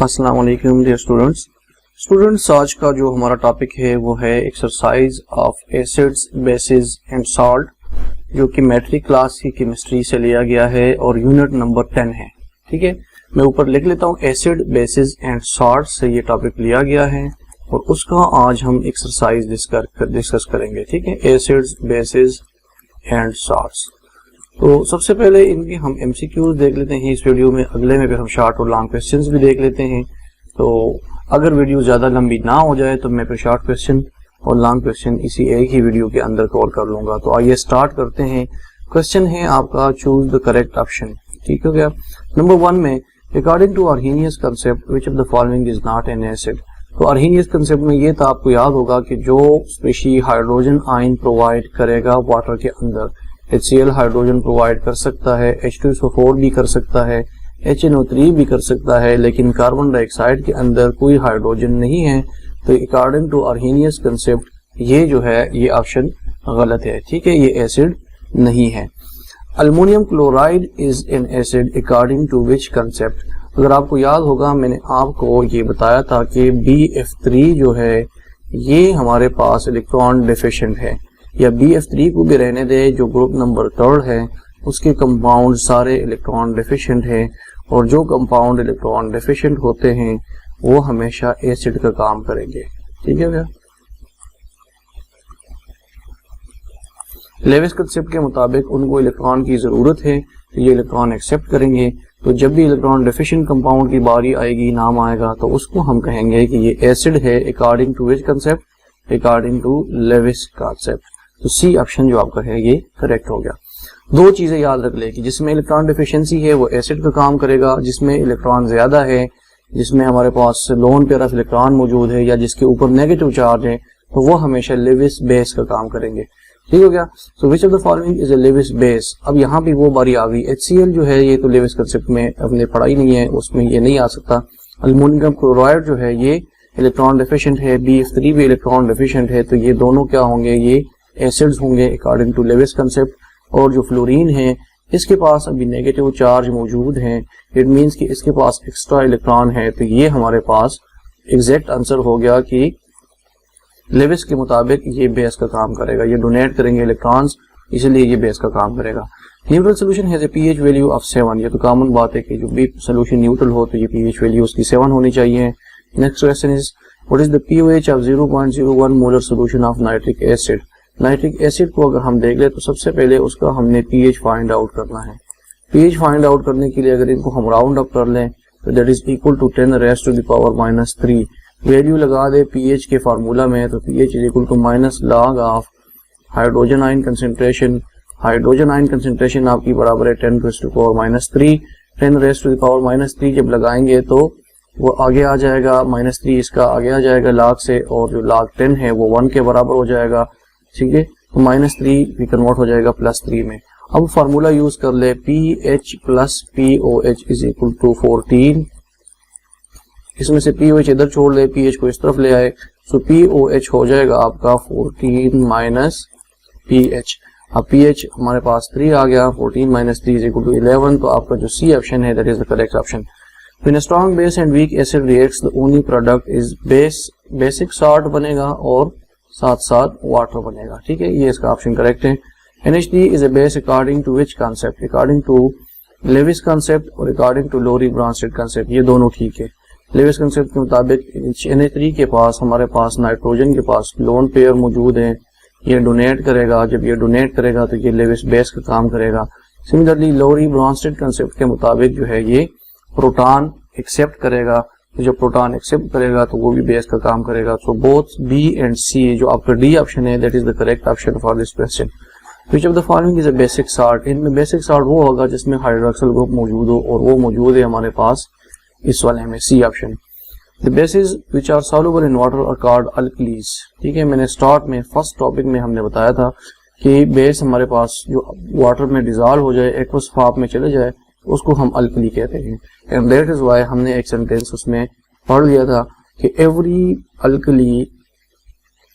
अस्सलाम वालेकुम dear students, आज का जो हमारा टॉपिक है वो है exercise of acids bases and salt, जो कि मैट्रिक क्लास की केमिस्ट्री से लिया गया है और यूनिट नंबर 10 है। ठीक है, मैं ऊपर लिख लेता हूँ, एसिड बेसिस एंड सॉल्ट से ये टॉपिक लिया गया है और उसका आज हम एक्सरसाइज डिस्कस करेंगे। ठीक है, एसिड्स बेसिस एंड सॉल्ट्स। तो सबसे पहले इनके हम एमसीक्यूज देख लेते हैं इस वीडियो में, अगले में फिर हम शॉर्ट और लॉन्ग क्वेश्चंस भी देख लेते हैं। तो अगर वीडियो ज्यादा लंबी ना हो जाए तो मैं फिर शॉर्ट क्वेश्चन और लॉन्ग क्वेश्चन इसी एक ही वीडियो के अंदर कवर कर लूंगा। तो आइए स्टार्ट करते हैं। क्वेश्चन है आपका, चूज द करेक्ट ऑप्शन। ठीक हो गया। नंबर 1 में, according to Arrhenius concept which of the following is not an acid. तो आर्हेनियस कंसेप्ट में ये था, आपको याद होगा कि जो स्पेशी हाइड्रोजन आयन प्रोवाइड करेगा वाटर के अंदर, HCl हाइड्रोजन प्रोवाइड कर सकता है, H2SO4 भी कर सकता है, HNO3 भी कर सकता है, लेकिन कार्बन डाइऑक्साइड के अंदर कोई हाइड्रोजन नहीं है। तो अकॉर्डिंग टू आर्हेनियस कंसेप्ट ये जो है ये ऑप्शन गलत है। ठीक है, ये एसिड नहीं है। Aluminium chloride is an acid according to which concept. अगर आपको याद होगा, मैंने आपको ये बताया था कि BF3 जो है ये हमारे पास इलेक्ट्रॉन डेफिशिएंट है, या BF3 को भी रहने दे, जो ग्रुप नंबर 3 है उसके कंपाउंड सारे इलेक्ट्रॉन डेफिशिएंट है, और जो कंपाउंड इलेक्ट्रॉन डेफिशिएंट होते हैं वो हमेशा एसिड का काम करेंगे। ठीक है भैया। लेविस कंसेप्ट के मुताबिक उनको इलेक्ट्रॉन की जरूरत है तो ये इलेक्ट्रॉन एक्सेप्ट करेंगे। तो जब भी इलेक्ट्रॉन डेफिशिएंट कंपाउंड की बारी आएगी, नाम आएगा, तो उसको हम कहेंगे कि ये एसिड है according to which concept, according to Lewis concept. तो सी ऑप्शन जो आपका है ये करेक्ट हो गया। दो चीजें याद रख ले कि जिसमें इलेक्ट्रॉन डिफिशियंसी है वो एसिड का काम करेगा, जिसमें इलेक्ट्रॉन ज्यादा है, जिसमें हमारे पास लोन पेयर ऑफ इलेक्ट्रॉन मौजूद है या जिसके ऊपर नेगेटिव चार्ज है, तो वो हमेशा लेविस बेस का काम करेंगे। ठीक हो गया। So which of the following is a Lewis base. अब यहाँ भी वो बारी आ गई, HCl जो है ये तो लेविस कंसेप्ट में अपने पढ़ाई नहीं है, उसमें ये नहीं आ सकता। अल्युमिनियम क्लोराइड जो है ये इलेक्ट्रॉन डेफिशिएंट है, BF3 भी इलेक्ट्रॉन डेफिशिएंट है, तो ये दोनों क्या होंगे, ये एसिड्स होंगे अकॉर्डिंग टू लेविस कंसेप्ट। और जो फ्लोरीन है इसके पास अभी नेगेटिव चार्ज मौजूद है, इट मींस कि इसके पास एक्स्ट्रा इलेक्ट्रॉन है, तो ये हमारे पास एग्जैक्ट आंसर हो गया कि लेविस के मुताबिक ये बेस का काम करेगा, ये डोनेट करेंगे इलेक्ट्रॉन्स, इसलिए ये बेस का काम करेगा। Neutral solution has a pH value of 7। ये तो कॉमन बात है कि जो भी सोल्यूशन न्यूट्रल हो तो ये pH वैल्यू उसकी 7 होनी चाहिए। Next question is, what is the pOH of 0.01 molar solution of nitric acid. Nitric acid को अगर हम देख ले तो सबसे पहले उसका हमने pH फाइंड आउट करना है। pH फाइंड आउट करने के लिए अगर इनको हम राउंड अप कर लें तो that is equal to 10 raised to the power -3। Value लगा दे pH के फार्मूला में, तो pH is equal to minus log of hydrogen ion concentration. Hydrogen ion concentration आपकी बराबर है 10 raised to the power -3। 10 raised to the power -3 जब लगाएंगे तो वो आगे आ जाएगा, -3 इसका आगे आ जाएगा log से, और जो log 10 है वो 1 के बराबर हो जाएगा। ठीक है, तो -3 भी कन्वर्ट हो जाएगा +3 में। अब फार्मूला यूज कर ले, pH plus pOH is equal to 14। इसमें से pOH इधर छोड़ ले, pH को इस तरफ ले आए, सो pOH हो जाएगा आपका 14 माइनस pH। अब pH हमारे पास 3 आ गया, 14 माइनस 3 इज इक्वल टू 11। तो आपका जो सी ऑप्शन है that is the correct option. When a strong base and weak acid reacts, the only product is basic salt बनेगा और साथ साथ वाटर बनेगा। ठीक है, ये इसका ऑप्शन करेक्ट है। NH3 is a base according to which concept? According to Lewis concept और according to Lowry-Bronsted concept, ये दोनों ठीक है। लेविस कंसेप्ट के मुताबिक NH3 के पास हमारे पास नाइट्रोजन के पास लोन पेयर मौजूद है, ये डोनेट करेगा, जब ये डोनेट करेगा तो ये लेविस बेस का काम करेगा। सिमिलरली Lowry-Bronsted कंसेप्ट के मुताबिक जो है ये प्रोटॉन एक्सेप्ट करेगा, तो जब प्रोटॉन एक्सेप्ट करेगा तो वो भी बेस का काम करेगा। So both B and C, जो आपका डी ऑप्शन है that is the correct option for this question. Which of the following is a basic salt. इनमें बेसिक सॉल्ट वो होगा जिसमें हाइड्रोक्सिल ग्रुप मौजूद हो, और वो मौजूद है हमारे पास इस वाले में, C option. The bases which are soluble in water are called alkalis. ठीक है, मैंने स्टार्ट में फर्स्ट टॉपिक में हमने बताया था कि बेस हमारे पास जो वाटर में डिजॉल्व हो जाए, एक्वस फॉर्म में चले जाए, उसको हम अल्कली कहते हैं। एंड दैट इज व्हाई हमने एक सेंटेंस उसमें पढ़ लिया था कि every alkali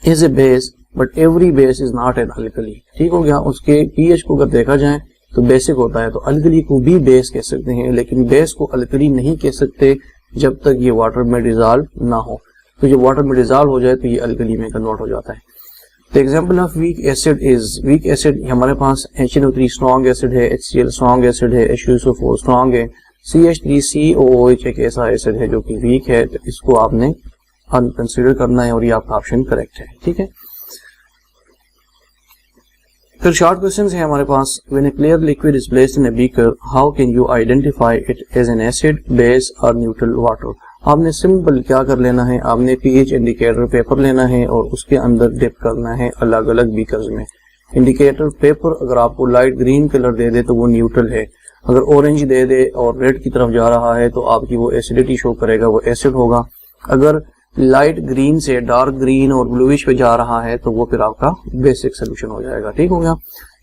is a base but every base is not N alkali. ठीक हो गया। उसके pH को अगर देखा जाए तो बेसिक होता है, तो अल्कली को भी बेस कह सकते हैं, लेकिन बेस को अल्कली नहीं कह सकते जब तक ये वाटर में डिजॉल्व ना हो। तो जब वाटर में डिजॉल्व हो जाए तो ये अल्कली में कन्वर्ट हो जाता है। The example of weak acid is, weak acid हमारे पास HNO3 स्ट्रॉन्ग एसिड है, HCl स्ट्रॉन्ग एसिड है, H2SO4 स्ट्रॉन्ग है, CH3COOH एक ऐसा एसिड है जो कि वीक है, तो इसको आपने अनकंसिडर करना है और ये आपका ऑप्शन करेक्ट है। ठीक है, फिर शॉर्ट क्वेश्चंस है हमारे पास। When a clear liquid is placed in a beaker, how can you identify it as an acid, base और न्यूट्रल वाटर। आपने सिंपल क्या कर लेना है, आपने पीएच इंडिकेटर पेपर लेना है और उसके अंदर डिप करना है अलग अलग बीकर्स में। इंडिकेटर पेपर अगर आपको लाइट ग्रीन कलर दे दे तो वो न्यूट्रल है, अगर ऑरेंज दे दे और रेड की तरफ जा रहा है तो आपकी वो एसिडिटी शो करेगा, वो एसिड होगा। अगर लाइट ग्रीन से डार्क ग्रीन और ब्लूइश पे जा रहा है तो वो फिर आपका बेसिक सोल्यूशन हो जाएगा। ठीक हो गया।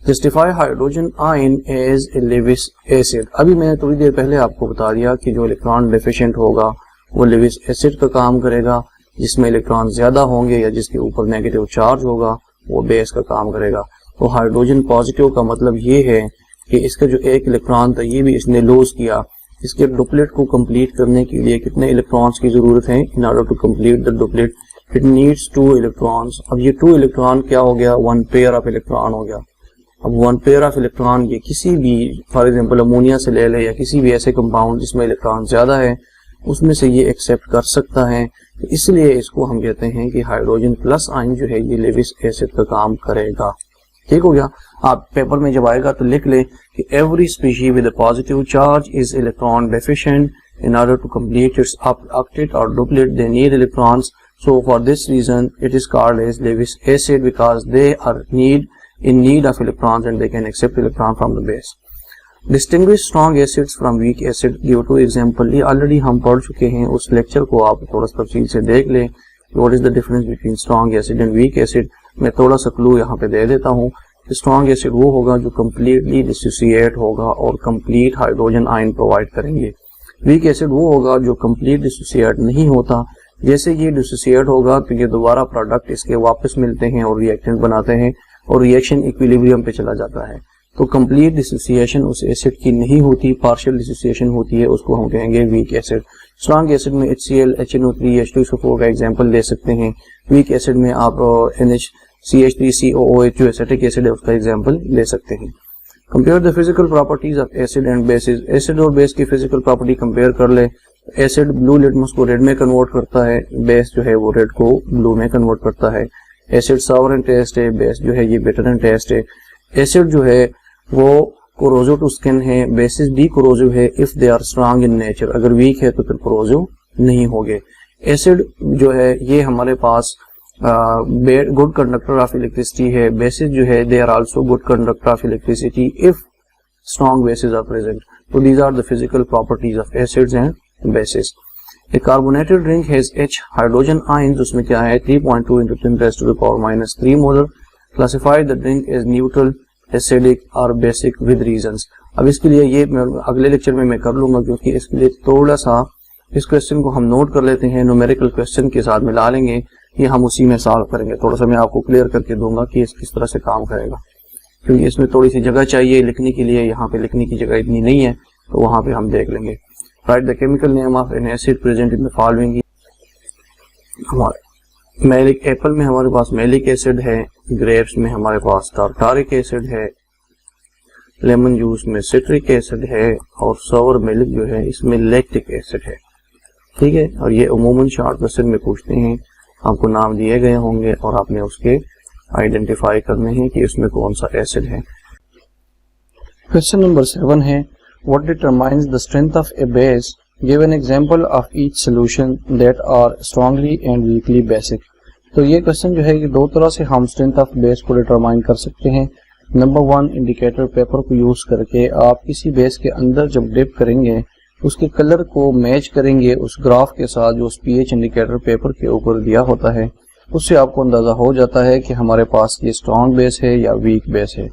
Justify hydrogen ion as a Lewis acid. अभी मैंने थोड़ी देर पहले आपको बता दिया कि जो इलेक्ट्रॉन डेफिशिएंट होगा वो लेविस एसिड का काम करेगा, जिसमें इलेक्ट्रॉन ज्यादा होंगे या जिसके ऊपर नेगेटिव चार्ज होगा वो बेस का काम करेगा। तो हाइड्रोजन पॉजिटिव का मतलब ये है कि इसका जो एक इलेक्ट्रॉन था ये भी इसने लूज किया। इसके डुप्लेट को कंप्लीट करने के लिए कितने इलेक्ट्रॉन्स की जरूरत है? In order to complete the duplet it needs 2 electrons. अब ये 2 इलेक्ट्रॉन क्या हो गया? 1 पेयर ऑफ इलेक्ट्रॉन हो गया। अब 1 पेयर ऑफ इलेक्ट्रॉन ये किसी भी, फॉर एग्जांपल अमोनिया से ले ले या किसी भी ऐसे कंपाउंड जिसमें इलेक्ट्रॉन ज्यादा है उसमें से ये एक्सेप्ट कर सकता है, तो इसलिए इसको हम कहते हैं कि हाइड्रोजन प्लस आयन जो है ये लेविस एसिड का काम करेगा। ठीक हो गया। आप पेपर में जब आएगा तो लिख लें कि every species with a positive charge is electron deficient, in order to complete its octet और duplet they need electrons, so for this reason it is called as Lewis acid because they are in need of electrons and they can accept electron from the base. Distinguish strong acids from weak acid. Give 2 example. ये already हम पढ़ चुके हैं, उस lecture को आप थोड़ा सा तफसील से देख लें। What is the difference between strong acid and weak acid? मैं थोड़ा सा क्लू यहाँ पे दे देता हूँ। स्ट्रॉन्ग एसिड वो होगा जो कम्प्लीटली डिसोसिएट होगा और कंप्लीट हाइड्रोजन आयन प्रोवाइड करेंगे। वीक एसिड वो होगा जो कंप्लीट डिसोसिएट नहीं होता। जैसे ये डिसोसिएट होगा तो ये दोबारा प्रोडक्ट इसके वापस मिलते हैं और रिएक्टेंट बनाते हैं और रिएक्शन इक्विलिब्रियम पे चला जाता है। तो कंप्लीट डिसोसिएशन उस एसिड की नहीं होती, पार्शियल डिसोसिएशन होती है, उसको हम कहेंगे वीक एसिड। स्ट्रॉन्ग एसिड में HCl, HNO3, H2SO4 का एग्जांपल ले सकते हैं। वीक एसिड में आप CH3COOH जो एसिटिक एसिड है उसका एग्जांपल ले सकते हैं। Compare the physical properties of acid and bases. Acid और बेस की फिजिकल प्रॉपर्टी कंपेयर कर ले। एसिड ब्लू लिटमस को रेड में कन्वर्ट करता है, बेस जो है वो रेड को ब्लू में कन्वर्ट करता है। एसिड सावर एंड टेस्ट है, बेस जो है ये बिटर एंड टेस्ट है। एसिड जो है वो कोरोसिव टू स्किन है, बेसिस डी कोरोसिव है if they are strong in nature, अगर वीक है तो फिर कोरोसिव नहीं होंगे। एसिड जो है ये हमारे पास गुड कंडक्टर ऑफ इलेक्ट्रिसिटी है, बेसिस जो है they are also good conductor of electricity if strong bases are present. तो these are the physical properties of acids and bases. A carbonated drink has H hydrogen ions, उसमें क्या है 3.2 into 10 raised to the power minus 3 molar. Classify the drink as neutral, acidic or basic with reasons. अब इसके लिए ये अगले lecture में मैं कर लूंगा, क्योंकि इसके लिए थोड़ा सा इस क्वेश्चन को हम नोट कर लेते हैं, न्यूमेरिकल क्वेश्चन के साथ मिला लेंगे, ये हम उसी में सॉल्व करेंगे। थोड़ा सा मैं आपको क्लियर करके दूंगा कि इस किस तरह से काम करेगा, क्योंकि इसमें थोड़ी सी जगह चाहिए लिखने के लिए, यहाँ पे लिखने की जगह इतनी नहीं है, तो वहां पे हम देख लेंगे। Write the chemical name of an acid present in the following. हमारे मैलिक एप्पल में हमारे पास मैलिक एसिड है, ग्रेप्स में हमारे पास टार्टारिक एसिड है, लेमन जूस में सिट्रिक एसिड है और सावर मिल्क जो है इसमें लैक्टिक एसिड है। ठीक है, और ये अमूमन शॉर्ट क्वेश्चन में पूछते हैं, आपको नाम दिए गए होंगे और आपने उसके आइडेंटिफाई करने हैं कि इसमें कौन सा एसिड है। क्वेश्चन नंबर 7 है, what determines the strength of a base? Give an example of each solution that are strongly and weakly basic. तो ये क्वेश्चन जो है कि 2 तरह से हम स्ट्रेंथ ऑफ बेस को डिटरमाइन कर सकते हैं। नंबर 1, इंडिकेटर पेपर को यूज करके आप किसी बेस के अंदर जब डिप करेंगे उसके कलर को मैच करेंगे उस ग्राफ के साथ जो उस पीएच इंडिकेटर पेपर के ऊपर दिया होता है, उससे आपको अंदाजा हो जाता है कि हमारे पास ये स्ट्रॉन्ग बेस है या वीक बेस है।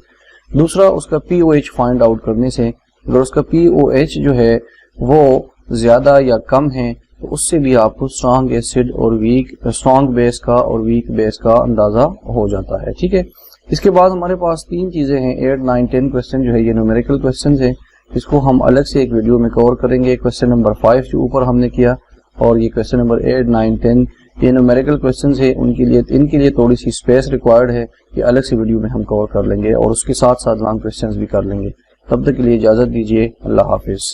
दूसरा, उसका पीओएच फाइंड आउट करने से, अगर उसका पीओएच जो है वो ज्यादा या कम है तो उससे भी आपको स्ट्रॉन्ग एसिड और वीक स्ट्रॉन्ग बेस का और वीक बेस का अंदाजा हो जाता है। ठीक है, इसके बाद हमारे पास 3 चीजें हैं। 8, 9, 10 क्वेश्चन जो है ये न्यूमेरिकल क्वेश्चन है। इसको हम अलग से एक वीडियो में कवर करेंगे। क्वेश्चन नंबर 5 जो ऊपर हमने किया, और ये क्वेश्चन नंबर 8, 9, 10 ये न्यूमेरिकल क्वेश्चंस है, इनके लिए थोड़ी सी स्पेस रिक्वायर्ड है, ये अलग से वीडियो में हम कवर कर लेंगे और उसके साथ साथ लॉन्ग क्वेश्चंस भी कर लेंगे। तब तक के लिए इजाज़त दीजिए। अल्लाह हाफिज़।